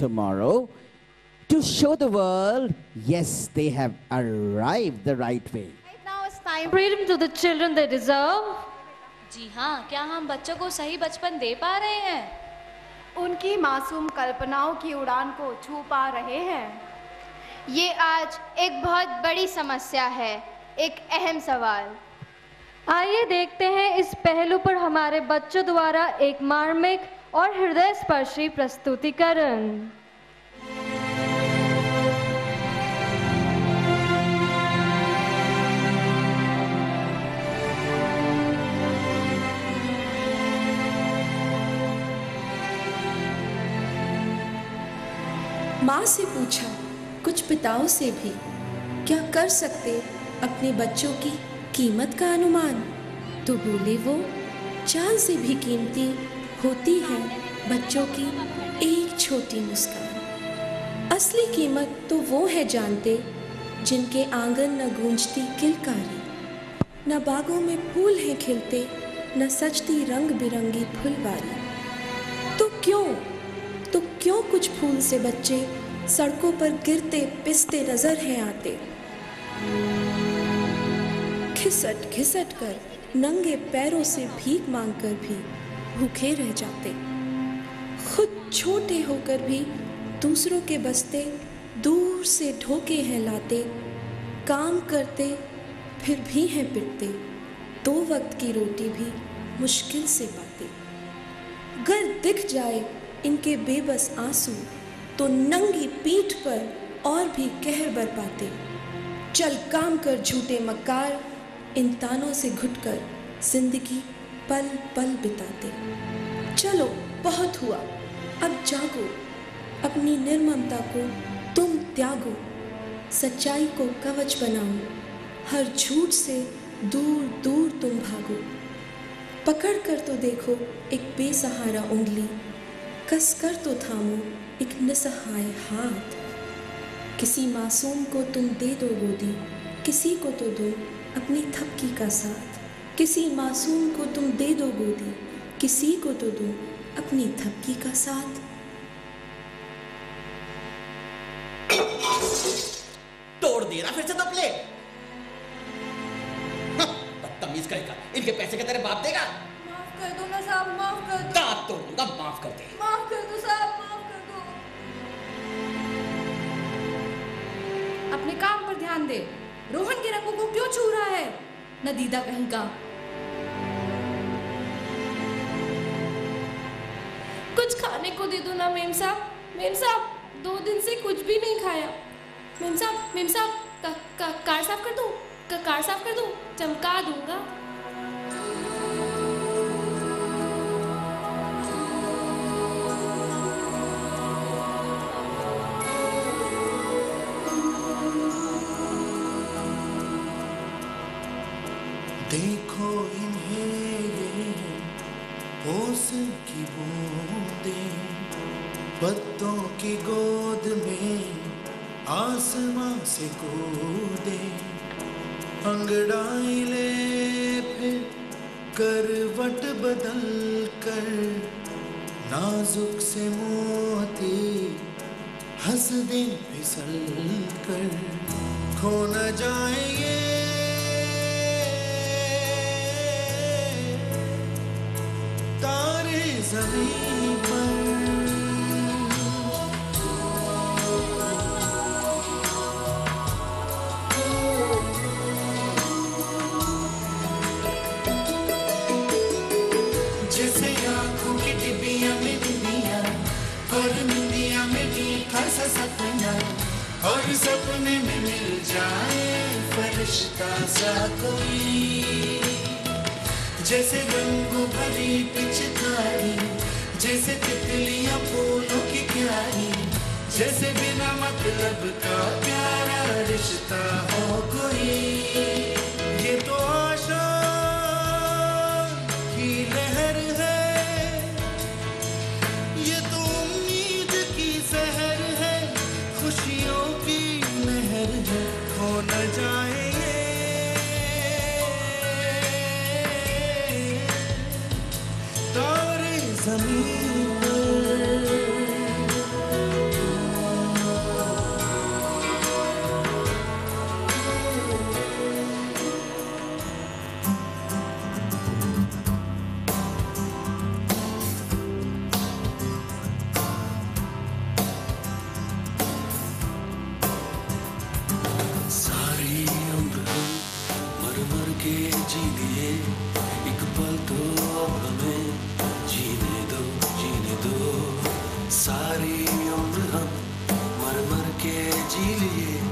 tomorrow to show the world, yes, they have arrived the right way. Right now it's time freedom to the children they deserve. जी हाँ, क्या हम बच्चों को सही बचपन दे पा रहे हैं? उनकी मासूम कल्पनाओं की उड़ान को छू पा रहे हैं? ये आज एक बहुत बड़ी समस्या है, एक अहम सवाल। आइए देखते हैं इस पहलू पर हमारे बच्चों द्वारा एक मार्मिक और हृदय स्पर्शी प्रस्तुतिकरण। माँ से पूछा कुछ पिताओं से भी, क्या कर सकते अपने बच्चों की कीमत का अनुमान? तो बोले वो, चांद से भी कीमती होती है बच्चों की एक छोटी मुस्कान। असली कीमत तो वो है जानते जिनके आंगन न गूंजती किलकारी, न बागों में फूल हैं खिलते, न सजती रंग बिरंगी फुलवारी। तो क्यों कुछ फूल से बच्चे सड़कों पर गिरते पिसते नजर हैं आते, घिसट घिसट कर नंगे पैरों से भीख मांगकर भी भूखे रह जाते, खुद छोटे होकर भी दूसरों के बस्ते दूर से ढोके हैं लाते, काम करते फिर भी हैं पिटते, दो वक्त की रोटी भी मुश्किल से पाते। गर दिख जाए इनके बेबस आंसू तो नंगी पीठ पर और भी कहर बरपाते, चल काम कर झूठे मक्कार, इन तानों से घुटकर जिंदगी पल पल बिताते। चलो बहुत हुआ, अब जागो, अपनी निर्ममता को तुम त्यागो, सच्चाई को कवच बनाओ, हर झूठ से दूर दूर तुम भागो। पकड़ कर तो देखो एक बेसहारा उंगली, कस कर तो थामो एक निसहाय हाथ। किसी मासूम को तुम दे दो गोदी, किसी को तो दो अपनी थपकी का साथ। किसी मासूम को तुम दे दो गोदी, किसी को तो दो अपनी थपकी का साथ। तोड़ दे ना फिर से तो प्लेट। बदतमीज करेगा, इनके पैसे के तेरे बाप देगा। माफ कर दो ना साहब, माफ कर दो। दांत तोड़ूंगा, माफ कर दे। माफ कर दो साहब, माफ कर दो। अपने काम पर ध्यान दे, रोहन के रंगों को क्यों छू रहा है, नदीदा कहीं का। कुछ खाने को दे दो ना मेम साहब। मेम साहब 2 दिन से कुछ भी नहीं खाया। मेम साहब कार साफ कर दूं, कार साफ कर दूं, चमका दूंगा। देखो इन्हें ये ओस की बूंदें, पत्तों की गोद में आसमां से कूदे, अंगड़ाई ले फिर करवट बदल कर, नाजुक से मोती हंस दे फिसल कर, खो न जाएंगे तारे ज़मीन पर। जैसे आँखों की डिबिया में डिबिया और निंदिया में मीठा सा सपना, और सपने में मिल जाए फरिश्ता सा कोई। जैसे रंगों भरी पिचकारी, जैसे तितलियां फूलों की क्यारी, जैसे बिना मतलब का प्यारा रिश्ता हो कोई। ये तो आशा की लहर है, ये तो उम्मीद की सहर है, खुशियों की लहर है, खो न जाए तारे ज़मीन पर। के जी लिए एक पल तो अब हमें जीने दो सारी उम्र हम मर मर के जी लिए